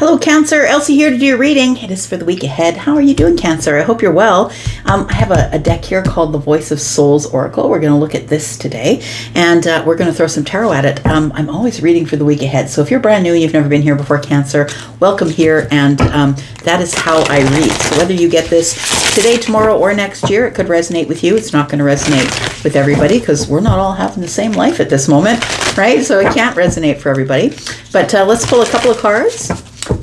Hello, Cancer. Elsie here to do your reading. It is for the week ahead. How are you doing, Cancer? I hope you're well. I have a deck here called the Voice of Souls Oracle. We're going to look at this today, and we're going to throw some tarot at it. I'm always reading for the week ahead, so if you're brand new and you've never been here before, Cancer, welcome here, and that is how I read. So whether you get this today, tomorrow, or next year, it could resonate with you. It's not going to resonate with everybody because we're not all having the same life at this moment, right? So it can't resonate for everybody. But let's pull a couple of cards.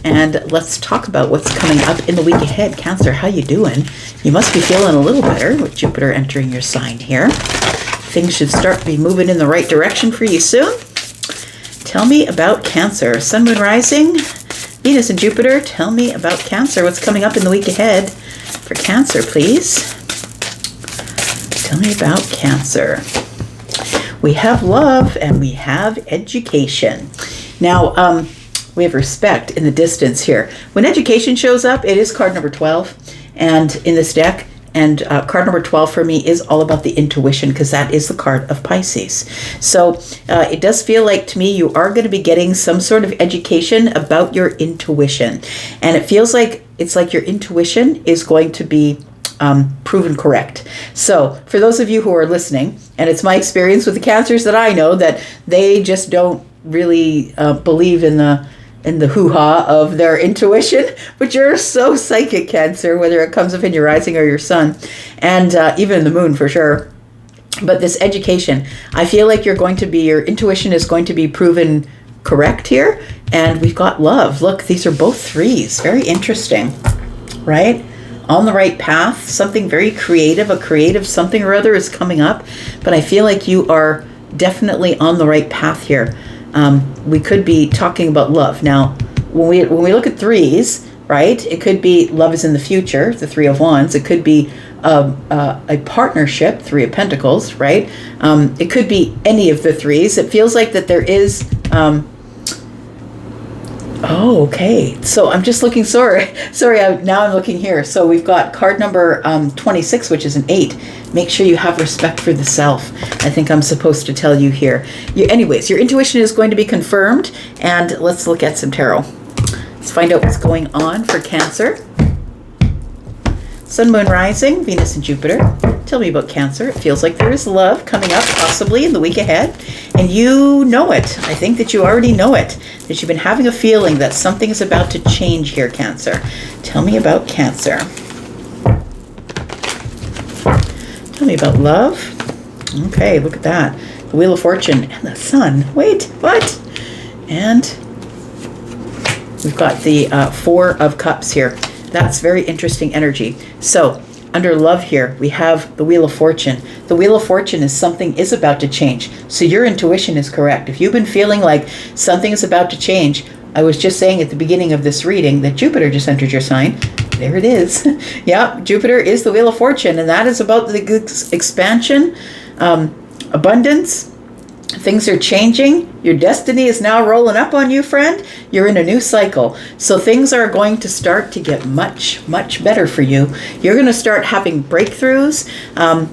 And let's talk about what's coming up in the week ahead. Cancer, how you doing? You must be feeling a little better with Jupiter entering your sign here. Things should start to be moving in the right direction for you soon. Tell me about Cancer. Sun, Moon, Rising, Venus and Jupiter. Tell me about Cancer. What's coming up in the week ahead for Cancer, please? Tell me about Cancer. We have love and we have education. Now, we have respect in the distance here. When education shows up, it is card number 12 and in this deck. And card number 12 for me is all about the intuition because that is the card of Pisces. So it does feel like to me you are going to be getting some sort of education about your intuition. And it feels like it's like your intuition is going to be proven correct. So for those of you who are listening, and it's my experience with the Cancers that I know that they just don't really believe in the hoo-ha of their intuition, but you're so psychic, Cancer, whether it comes up in your rising or your sun, and even the moon for sure. But this education, I feel like your intuition is going to be proven correct here. And we've got love. Look, these are both threes. Very interesting, right? On the right path, something very creative, a creative something or other is coming up, but I feel like you are definitely on the right path here. We could be talking about love. Now, when we look at threes, right, it could be love is in the future, the Three of Wands. It could be a partnership, Three of Pentacles, right? It could be any of the threes. It feels like that there is... Oh, okay. So I'm just looking, now I'm looking here. So we've got card number 26, which is an 8. Make sure you have respect for the self. I think I'm supposed to tell you here. Anyways, your intuition is going to be confirmed. And let's look at some tarot. Let's find out what's going on for Cancer. Sun, Moon, Rising, Venus and Jupiter. Tell me about Cancer. It feels like there is love coming up possibly in the week ahead. And you know it. I think that you already know it. That you've been having a feeling that something is about to change here, Cancer. Tell me about Cancer. Tell me about love. Okay, look at that. The Wheel of Fortune and the Sun. Wait, what? And we've got the Four of Cups here. That's very interesting energy. So under love here, we have the Wheel of Fortune. The Wheel of Fortune is something is about to change. So your intuition is correct. If you've been feeling like something is about to change, I was just saying at the beginning of this reading that Jupiter just entered your sign. There it is. Yeah, Jupiter is the Wheel of Fortune, and that is about the expansion, abundance. Things are changing. Your destiny is now rolling up on you, friend. You're in a new cycle. So things are going to start to get much, much better for you. You're going to start having breakthroughs.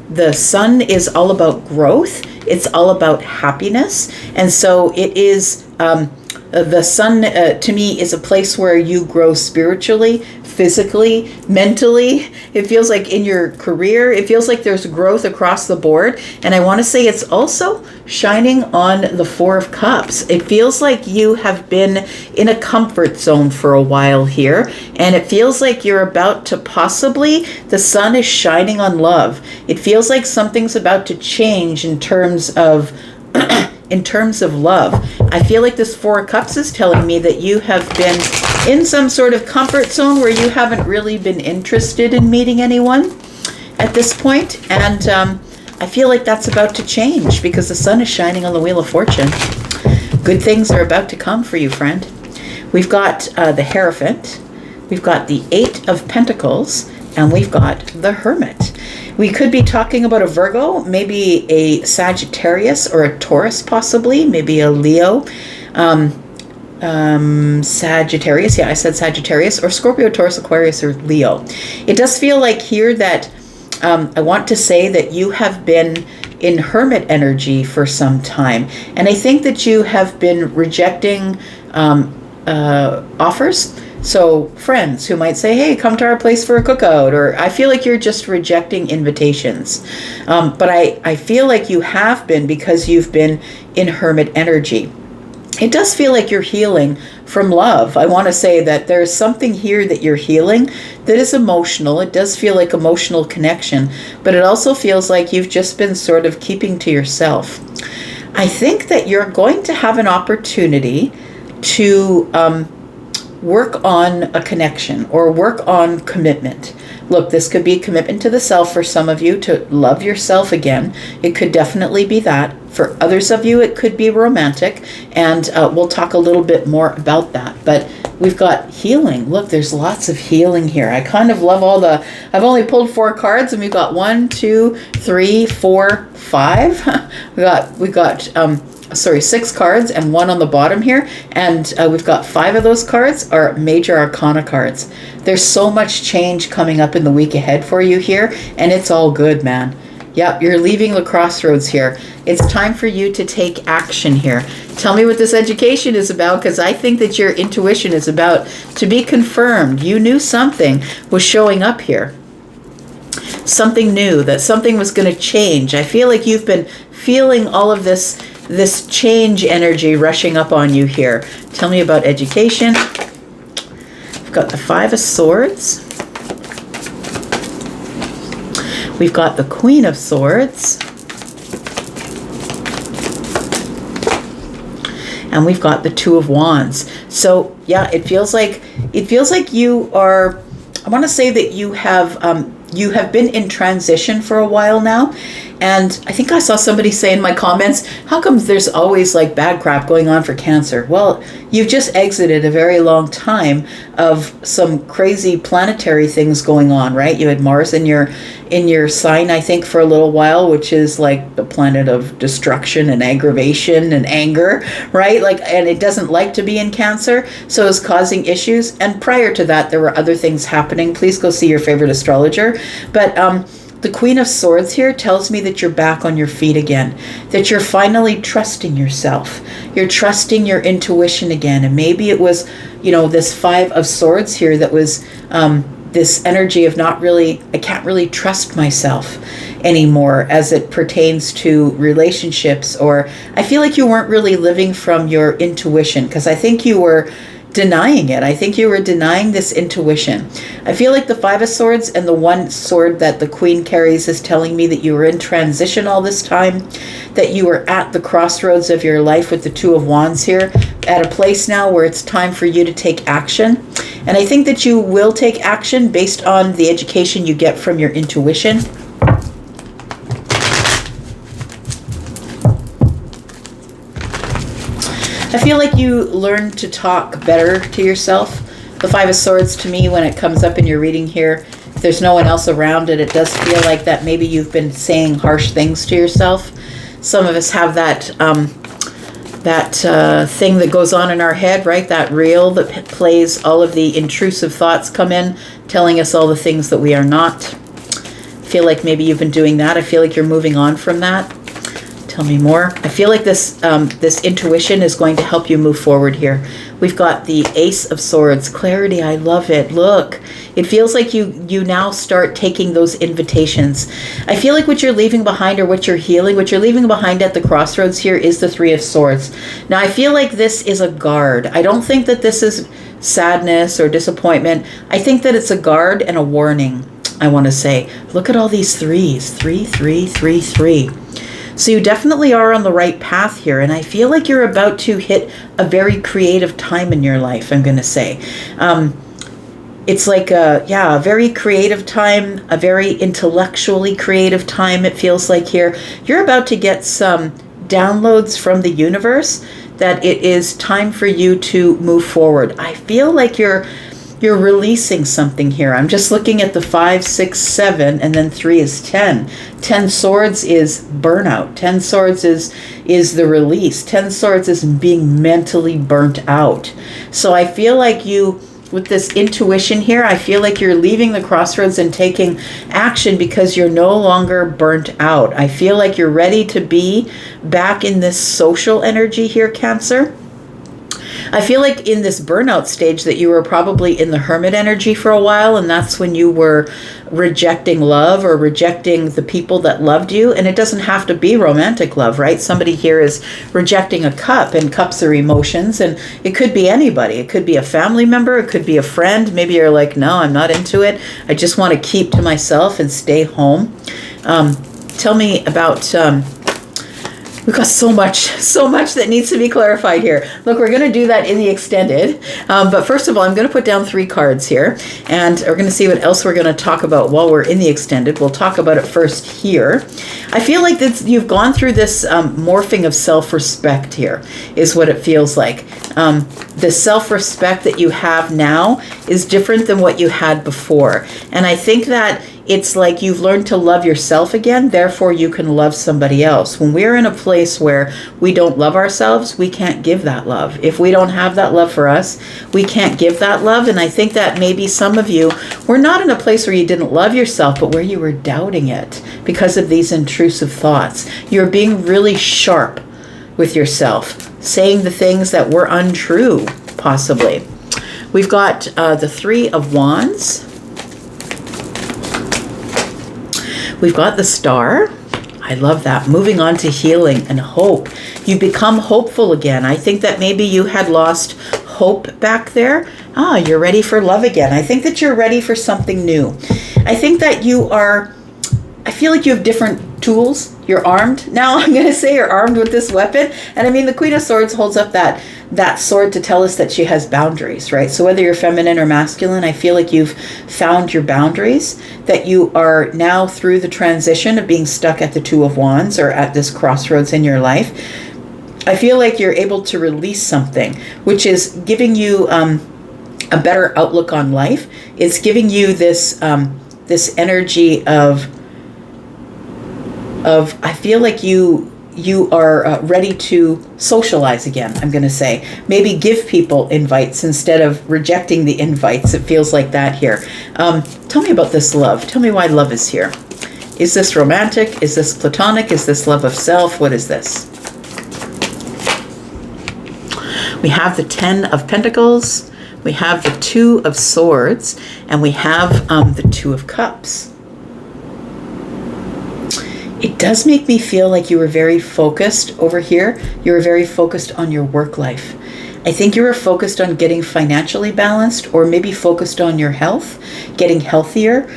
The Sun is all about growth. It's all about happiness. And so it is... the Sun, to me, is a place where you grow spiritually, physically, mentally. It feels like in your career, it feels like there's growth across the board. And I want to say it's also shining on the Four of Cups. It feels like you have been in a comfort zone for a while here. And it feels like you're about to possibly, the Sun is shining on love. It feels like something's about to change in terms of love. I feel like this Four of Cups is telling me that you have been in some sort of comfort zone where you haven't really been interested in meeting anyone at this point. And I feel like that's about to change because the Sun is shining on the Wheel of Fortune. Good things are about to come for you, friend. We've got the Hierophant. We've got the Eight of Pentacles. And we've got the Hermit. We could be talking about a Virgo, maybe a Sagittarius or a Taurus possibly, maybe a Leo. Sagittarius, yeah, I said Sagittarius, or Scorpio, Taurus, Aquarius, or Leo. It does feel like here that I want to say that you have been in hermit energy for some time. And I think that you have been rejecting offers. So friends who might say, hey, come to our place for a cookout, or I feel like you're just rejecting invitations. But I feel like you have been, because you've been in hermit energy. It does feel like you're healing from love. I want to say that there's something here that you're healing that is emotional. It does feel like emotional connection, but it also feels like you've just been sort of keeping to yourself. I think that you're going to have an opportunity to work on a connection or work on commitment. Look, this could be commitment to the self for some of you, to love yourself again. It could definitely be that. For others of you, it could be romantic, and we'll talk a little bit more about that. But we've got healing. Look, there's lots of healing here. I kind of love all the, I've only pulled 4 cards, and we've got 1, 2, 3, 4, 5. we got 6 cards and 1 on the bottom here, and we've got 5 of those cards are major arcana cards. There's so much change coming up in the week ahead for you here, and it's all good, man. Yep, you're leaving the crossroads here. It's time for you to take action here. Tell me what this education is about, because I think that your intuition is about to be confirmed. You knew something was showing up here. Something new, that something was going to change. I feel like you've been feeling all of this change energy rushing up on you here. Tell me about education. We've got the 5 of Swords. We've got the Queen of Swords. And we've got the 2 of Wands. So yeah, it feels like you are, I want to say that you have been in transition for a while now. And I think I saw somebody say in my comments, how come there's always like bad crap going on for Cancer? Well, you've just exited a very long time of some crazy planetary things going on, right? You had Mars in your sign, I think, for a little while, which is like the planet of destruction and aggravation and anger, right? Like, and it doesn't like to be in Cancer, so it's causing issues. And prior to that, there were other things happening. Please go see your favorite astrologer. But the Queen of Swords here tells me that you're back on your feet again, that you're finally trusting yourself. You're trusting your intuition again. And maybe it was, this 5 of Swords here that was this energy of I can't really trust myself anymore as it pertains to relationships. Or I feel like you weren't really living from your intuition, because I think you were denying it. I think you were denying this intuition. I feel like the 5 of Swords and the 1 sword that the Queen carries is telling me that you were in transition all this time, that you were at the crossroads of your life with the 2 of Wands here, at a place now where it's time for you to take action. And I think that you will take action based on the education you get from your intuition. I feel like you learn to talk better to yourself. The 5 of Swords, to me, when it comes up in your reading here, if there's no one else around it, it does feel like that maybe you've been saying harsh things to yourself. Some of us have that thing that goes on in our head, right? That reel that plays all of the intrusive thoughts come in, telling us all the things that we are not. I feel like maybe you've been doing that. I feel like you're moving on from that. Tell me more. I feel like this intuition is going to help you move forward here. We've got the Ace of Swords. Clarity, I love it. Look, it feels like you now start taking those invitations. I feel like what you're leaving behind, or what you're healing, what you're leaving behind at the crossroads here is the 3 of Swords. Now, I feel like this is a guard. I don't think that this is sadness or disappointment. I think that it's a guard and a warning, I want to say. Look at all these 3s. 3, 3, 3, 3. So you definitely are on the right path here, and I feel like you're about to hit a very creative time in your life, I'm going to say. It's like a very creative time, a very intellectually creative time, it feels like here. You're about to get some downloads from the universe that it is time for you to move forward. I feel like you're releasing something here. I'm just looking at the 5, 6, 7, and then 3 is 10. 10 Swords is burnout. 10 Swords is the release. 10 Swords is being mentally burnt out. So I feel like you, with this intuition here, I feel like you're leaving the crossroads and taking action because you're no longer burnt out. I feel like you're ready to be back in this social energy here, Cancer. I feel like in this burnout stage that you were probably in the hermit energy for a while, and that's when you were rejecting love or rejecting the people that loved you. And it doesn't have to be romantic love, right? Somebody here is rejecting a cup, and cups are emotions, and it could be anybody. It could be a family member, it could be a friend. Maybe you're like, no, I'm not into it. I just want to keep to myself and stay home. Tell me about... we've got so much that needs to be clarified here. Look, we're going to do that in the extended. But first of all, I'm going to put down 3 cards here. And we're going to see what else we're going to talk about while we're in the extended. We'll talk about it first here. I feel like you've gone through this morphing of self-respect here, is what it feels like. The self-respect that you have now is different than what you had before. And I think that it's like you've learned to love yourself again, therefore you can love somebody else. When we're in a place where we don't love ourselves, we can't give that love. If we don't have that love for us, we can't give that love. And I think that maybe some of you were not in a place where you didn't love yourself, but where you were doubting it because of these intrusive thoughts. You're being really sharp with yourself, saying the things that were untrue, possibly. We've got the 3 of Wands. We've got the Star. I love that. Moving on to healing and hope. You become hopeful again. I think that maybe you had lost hope back there. You're ready for love again. I think that you're ready for something new. I think that I feel like you have different tools. You're armed. Now I'm going to say you're armed with this weapon. And I mean, the Queen of Swords holds up that sword to tell us that she has boundaries, right? So whether you're feminine or masculine, I feel like you've found your boundaries, that you are now through the transition of being stuck at the 2 of Wands or at this crossroads in your life. I feel like you're able to release something, which is giving you a better outlook on life. It's giving you this energy of I feel like you are ready to socialize again, I'm going to say. Maybe give people invites instead of rejecting the invites. It feels like that here. Tell me about this love. Tell me why love is here. Is this romantic? Is this platonic? Is this love of self? What is this? We have the 10 of Pentacles. We have the 2 of Swords. And we have the 2 of Cups. It does make me feel like you were very focused over here. You were very focused on your work life. I think you were focused on getting financially balanced, or maybe focused on your health, getting healthier,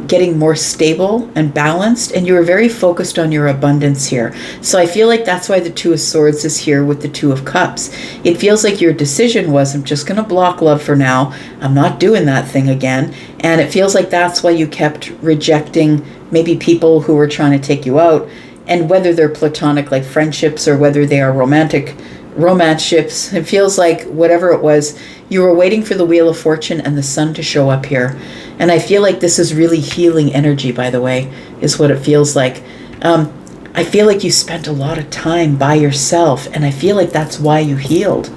getting more stable and balanced. And you were very focused on your abundance here. So I feel like that's why the 2 of Swords is here with the 2 of Cups. It feels like your decision was, I'm just going to block love for now. I'm not doing that thing again. And it feels like that's why you kept rejecting maybe people who were trying to take you out, and whether they're platonic like friendships or whether they are romantic romance ships. It feels like whatever it was, you were waiting for the Wheel of Fortune and the Sun to show up here. And I feel like this is really healing energy, by the way, is what it feels like. I feel like you spent a lot of time by yourself, and I feel like that's why you healed.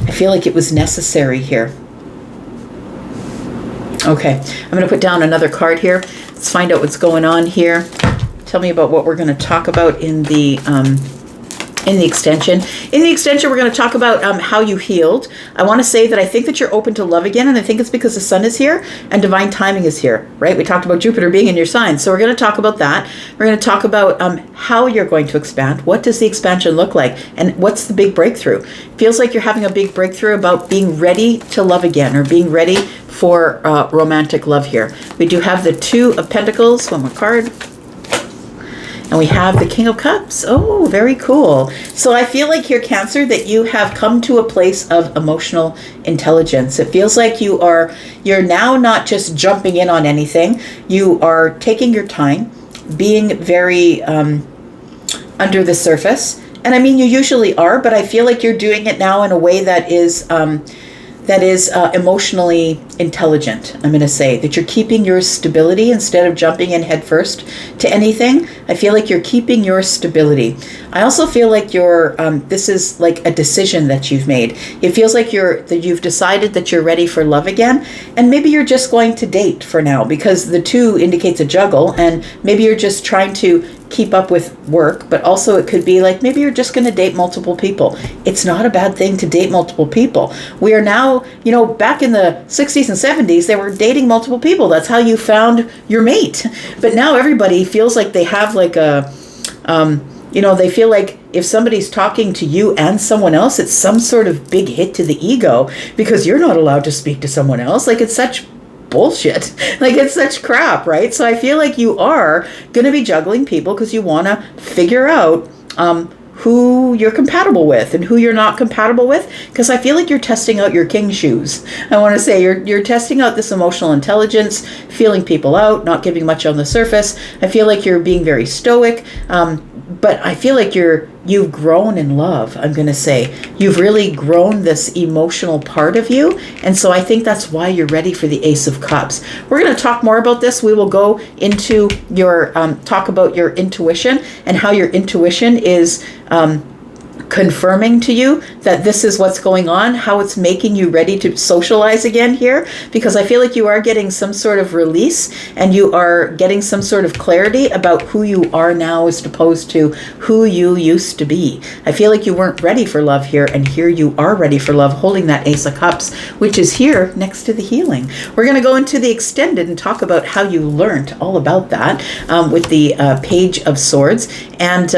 I feel like it was necessary here. Okay, I'm going to put down another card here. Let's find out what's going on here. Tell me about what we're going to talk about in the extension. In the extension, we're going to talk about how you healed. I want to say that I think that you're open to love again, and I think it's because the Sun is here and divine timing is here, right? We talked about Jupiter being in your sign, so we're going to talk about that. We're going to talk about how you're going to expand. What does the expansion look like? And what's the big breakthrough? Feels like you're having a big breakthrough about being ready to love again, or being ready for romantic love here. We do have the 2 of Pentacles, one more card. And we have the King of Cups. Oh, very cool. So I feel like here, Cancer, that you have come to a place of emotional intelligence. It feels like you're now not just jumping in on anything. You are taking your time, being very under the surface. And I mean, you usually are, but I feel like you're doing it now in a way that is emotionally intelligent. I'm going to say that you're keeping your stability instead of jumping in headfirst to anything. I feel like you're keeping your stability. I also feel like this is like a decision that you've made. It feels like you've decided that you're ready for love again, and maybe you're just going to date for now, because the 2 indicates a juggle, and maybe you're just trying to keep up with work, but also it could be like maybe you're just going to date multiple people. It's not a bad thing to date multiple people. We are now, back in the 60s and 70s, they were dating multiple people. That's how you found your mate. But now everybody feels like they have like a, they feel like if somebody's talking to you and someone else, it's some sort of big hit to the ego because you're not allowed to speak to someone else. Like, it's such bullshit. Like, it's such crap, right? So I feel like you are going to be juggling people because you want to figure out who you're compatible with and who you're not compatible with, because I feel like you're testing out your king shoes. I want to say you're testing out this emotional intelligence, feeling people out, not giving much on the surface. I feel like you're being very stoic, but I feel like you've grown in love. I'm going to say you've really grown this emotional part of you, and so I think that's why you're ready for the Ace of Cups. We're going to talk more about this. We will go into your talk about your intuition and how your intuition is confirming to you that this is what's going on, how it's making you ready to socialize again here, because I feel like you are getting some sort of release and you are getting some sort of clarity about who you are now as opposed to who you used to be. I feel like you weren't ready for love here, and here you are ready for love, holding that Ace of Cups, which is here next to the healing. We're going to go into the extended and talk about how you learned all about that with the Page of Swords. And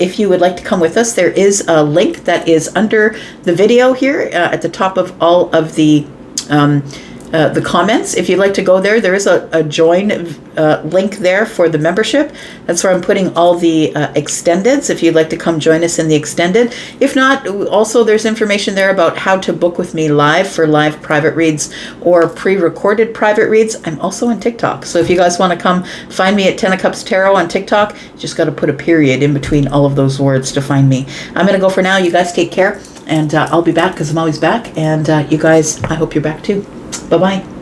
if you would like to come with us, there is a link that is under the video here at the top of all of the comments. If you'd like to go there, there is a join link there for the membership. That's where I'm putting all the extendeds, if you'd like to come join us in the extended. If not, also there's information there about how to book with me live for live private reads or pre-recorded private reads. I'm also on TikTok. So if you guys want to come find me at 10 of Cups Tarot on TikTok, you just got to put a period in between all of those words to find me. I'm going to go for now. You guys take care, and I'll be back because I'm always back. And you guys, I hope you're back too. Bye-bye.